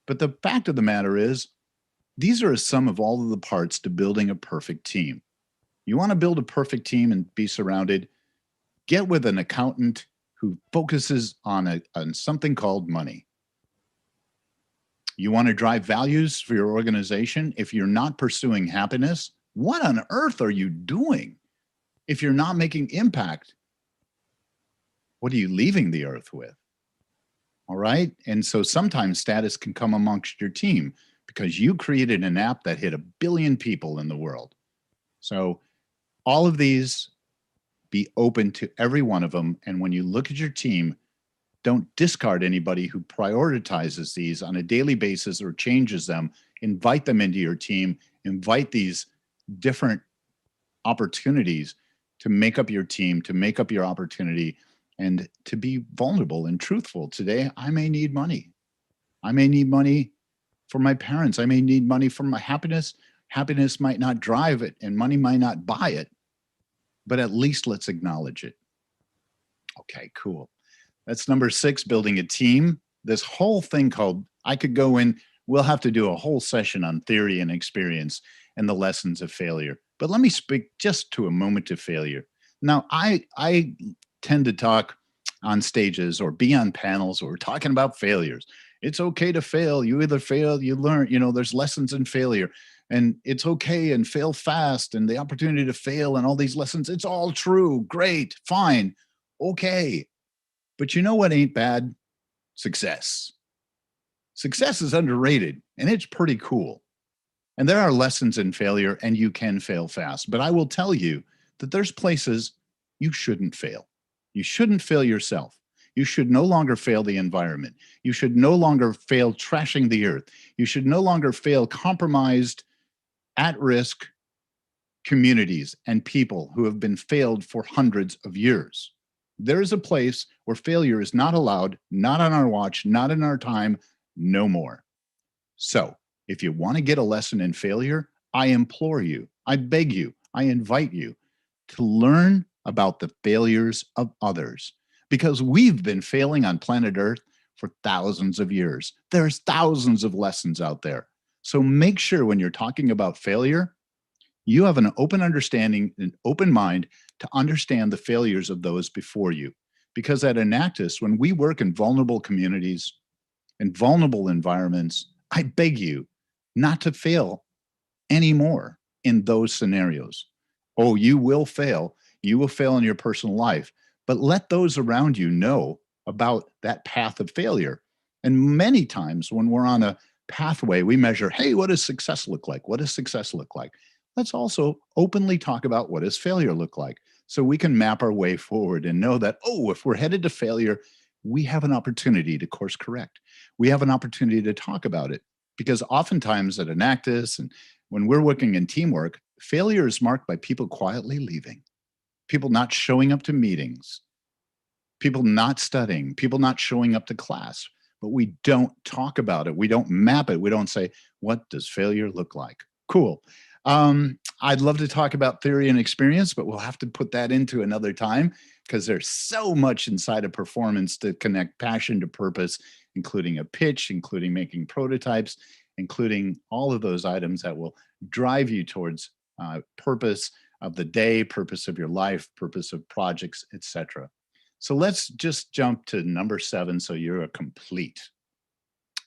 But the fact of the matter is, these are a sum of all of the parts to building a perfect team. You want to build a perfect team and be surrounded, get with an accountant who focuses on something called money. You want to drive values for your organization. If you're not pursuing happiness, what on earth are you doing? If you're not making impact, what are you leaving the earth with? All right. And so sometimes status can come amongst your team because you created an app that hit 1 billion people in the world. So all of these, be open to every one of them. And when you look at your team, don't discard anybody who prioritizes these on a daily basis or changes them. Invite them into your team. Invite these different opportunities to make up your team, to make up your opportunity, and to be vulnerable and truthful. Today, I may need money. I may need money for my parents. I may need money for my happiness. Happiness might not drive it, and money might not buy it, but at least let's acknowledge it. Okay, cool. That's number 6, building a team. This whole thing called, I could go in, we'll have to do a whole session on theory and experience and the lessons of failure. But let me speak just to a moment of failure. Now, I tend to talk on stages or be on panels or talking about failures. It's okay to fail. You either fail, you learn, there's lessons in failure. And it's okay, and fail fast, and the opportunity to fail and all these lessons. It's all true. Great, fine, okay. But you know what ain't bad? Success. Success is underrated, and it's pretty cool. And there are lessons in failure, and you can fail fast. But I will tell you that there's places you shouldn't fail. You shouldn't fail yourself. You should no longer fail the environment. You should no longer fail trashing the earth. You should no longer fail compromised, at-risk communities and people who have been failed for hundreds of years. There is a place where failure is not allowed, not on our watch, not in our time, no more. So if you want to get a lesson in failure, I implore you, I beg you, I invite you to learn about the failures of others, because we've been failing on planet Earth for thousands of years. There's thousands of lessons out there. So make sure when you're talking about failure, you have an open understanding, an open mind to understand the failures of those before you. Because at Enactus, when we work in vulnerable communities and vulnerable environments, I beg you not to fail anymore in those scenarios. Oh, you will fail. You will fail in your personal life, but let those around you know about that path of failure. And many times when we're on a pathway, we measure, hey, what does success look like? What does success look like? Let's also openly talk about what does failure look like, so we can map our way forward and know that, oh, if we're headed to failure, we have an opportunity to course correct. We have an opportunity to talk about it, because oftentimes at Enactus and when we're working in teamwork, failure is marked by people quietly leaving, people not showing up to meetings, people not studying, people not showing up to class, but we don't talk about it. We don't map it. We don't say, what does failure look like? Cool. I'd love to talk about theory and experience, but we'll have to put that into another time, because there's so much inside of performance to connect passion to purpose, including a pitch, including making prototypes, including all of those items that will drive you towards purpose of the day, purpose of your life, purpose of projects, etc. So let's just jump to number 7 so you're complete.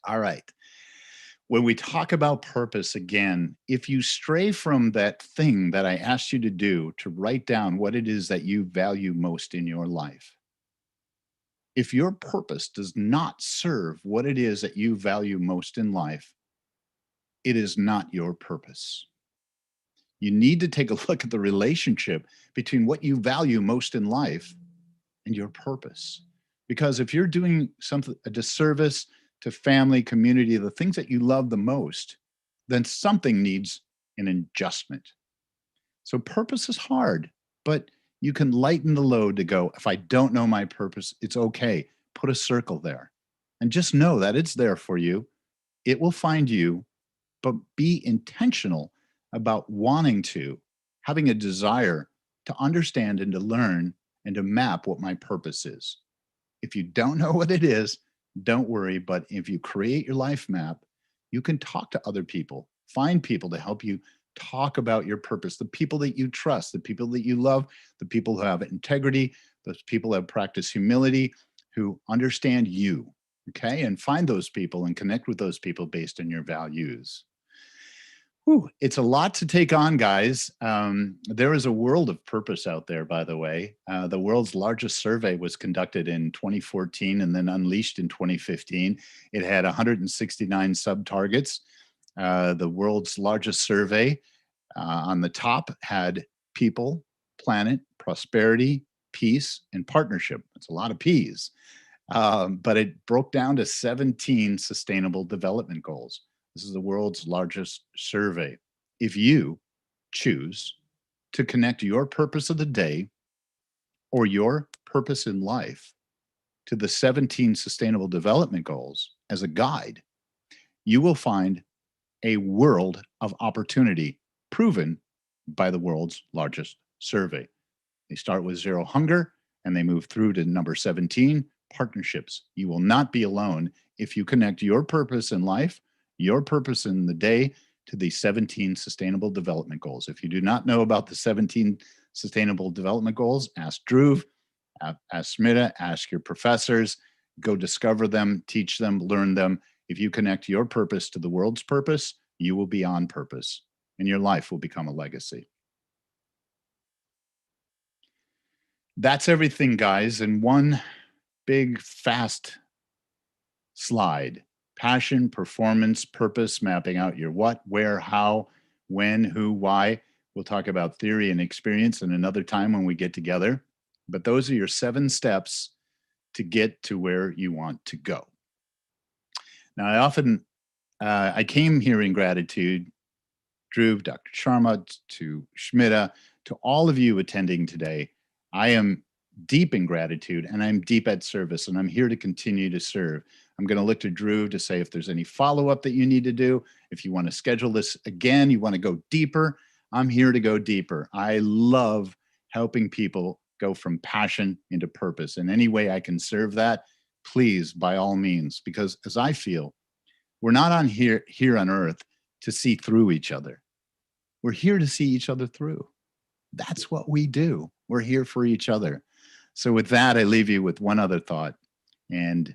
All right. when we talk about purpose again, if you stray from that thing that I asked you to do, to write down what it is that you value most in your life, if your purpose does not serve what it is that you value most in life, it is not your purpose. You need to take a look at the relationship between what you value most in life and your purpose. Because if you're doing something, a disservice to family, community, the things that you love the most, then something needs an adjustment. So purpose is hard, but you can lighten the load to go, if I don't know my purpose, it's okay. Put a circle there and just know that it's there for you. It will find you, but be intentional about wanting to, having a desire to understand and to learn and to map what my purpose is. If you don't know what it is, don't worry. But if you create your life map, you can talk to other people, find people to help you talk about your purpose, the people that you trust, the people that you love, the people who have integrity, those people who have practiced humility, who understand you, okay? And find those people and connect with those people based on your values. Whew, it's a lot to take on, guys. There is a world of purpose out there, by the way. The world's largest survey was conducted in 2014 and then unleashed in 2015. It had 169 sub-targets. The world's largest survey on the top had people, planet, prosperity, peace, and partnership. It's a lot of P's. But it broke down to 17 sustainable development goals. This is the world's largest survey. If you choose to connect your purpose of the day or your purpose in life to the 17 sustainable development goals as a guide, you will find a world of opportunity proven by the world's largest survey. They start with zero hunger and they move through to number 17, partnerships. You will not be alone if you connect your purpose in life, your purpose in the day, to the 17 sustainable development goals. If you do not know about the 17 sustainable development goals, ask Dhruv, ask Smita, ask your professors, go discover them, teach them, learn them. If you connect your purpose to the world's purpose, you will be on purpose and your life will become a legacy. That's everything, guys, in one big, fast slide. Passion, performance, purpose, mapping out your what, where, how, when, who, why. We'll talk about theory and experience in another time when we get together. But those are your 7 steps to get to where you want to go. Now, I came here in gratitude, Dhruv, Dr. Sharma, to Smita, to all of you attending today. I am deep in gratitude and I'm deep at service and I'm here to continue to serve. I'm going to look to Dhruv to say if there's any follow-up that you need to do. If you want to schedule this again, you want to go deeper, I'm here to go deeper. I love helping people go from passion into purpose. In any way I can serve that, please, by all means, because as I feel, we're not on here on earth to see through each other. We're here to see each other through. That's what we do. We're here for each other. So with that, I leave you with one other thought. And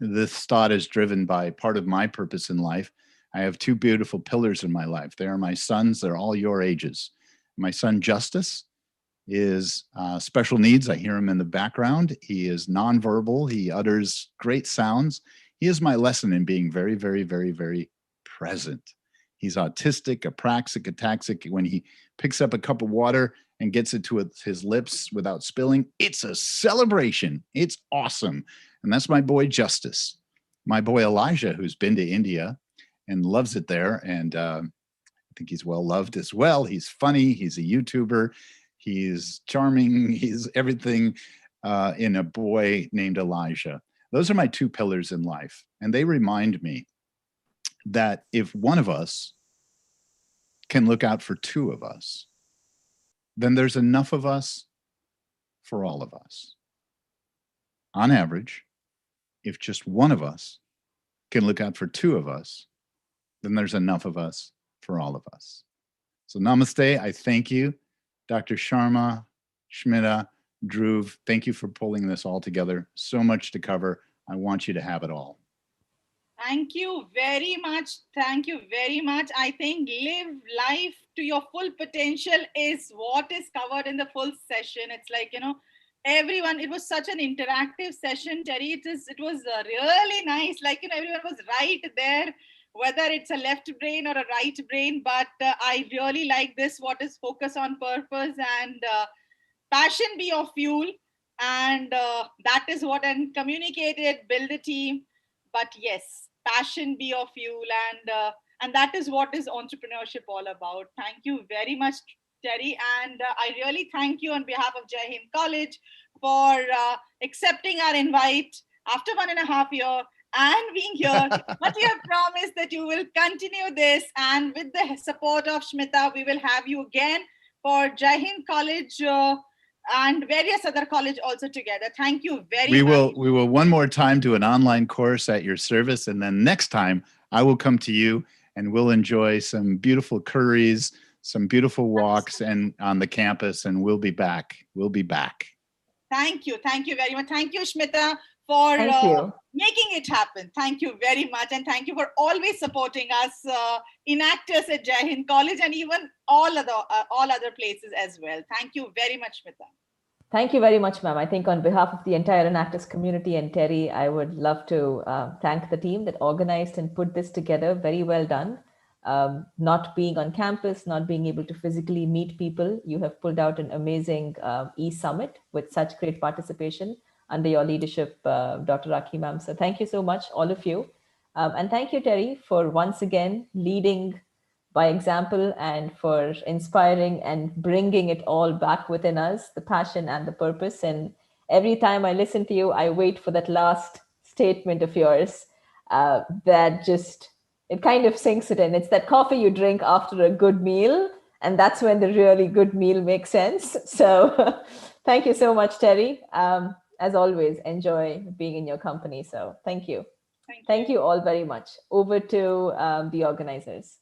this thought is driven by part of my purpose in life. I have 2 beautiful pillars in my life. They are my sons. They're all your ages. My son, Justice, is special needs. I hear him in the background. He is nonverbal. He utters great sounds. He is my lesson in being very, very, very, very present. He's autistic, apraxic, ataxic. When he picks up a cup of water and gets it to his lips without spilling, it's a celebration. It's awesome. And that's my boy, Justice. My boy, Elijah, who's been to India and loves it there. And I think he's well loved as well. He's funny. He's a YouTuber. He's charming. He's everything in a boy named Elijah. Those are my 2 pillars in life. And they remind me that if one of us can look out for 2 of us, then there's enough of us for all of us. On average, if just one of us can look out for 2 of us, then there's enough of us for all of us. So namaste. I thank you, Dr. Sharma, Smita, Dhruv. Thank you for pulling this all together. So much to cover. I want you to have it all. Thank you very much. Thank you very much. I think live life to your full potential is what is covered in the full session. It's like, everyone, it was such an interactive session, Terry. It was really nice. Like, everyone was right there, whether it's a left brain or a right brain. But I really like this, what is focus on purpose and passion be your fuel. And that is what, and communicate it, build a team. But yes, passion be your fuel, and that is what is entrepreneurship all about. Thank you very much, Terry, and I really thank you on behalf of Jai Hind College for accepting our invite after 1.5 years and being here. But you have promised that you will continue this, and with the support of Shmita, we will have you again for Jai Hind College and various other college also together. Thank you very much. We will one more time do an online course at your service, and then next time I will come to you and we'll enjoy some beautiful curries, some beautiful walks and on the campus, and we'll be back. We'll be back. Thank you very much. Thank you, Shmita, for making it happen. Thank you very much, and thank you for always supporting us, Enactus at Jai Hind College, and even all other places as well. Thank you very much, Shmita. Thank you very much, ma'am. I think on behalf of the entire Enactus community and Terry, I would love to thank the team that organized and put this together. Very well done. Not being on campus, not being able to physically meet people, you have pulled out an amazing e-summit with such great participation under your leadership, Dr. Rakhi ma'am. So thank you so much, all of you. And thank you, Terry, for once again leading by example and for inspiring and bringing it all back within us, the passion and the purpose. And every time I listen to you, I wait for that last statement of yours that just, it kind of sinks it in. It's that coffee you drink after a good meal, and that's when the really good meal makes sense. So thank you so much, Terry. As always, enjoy being in your company. So thank you. Thank you all very much. Over to the organizers.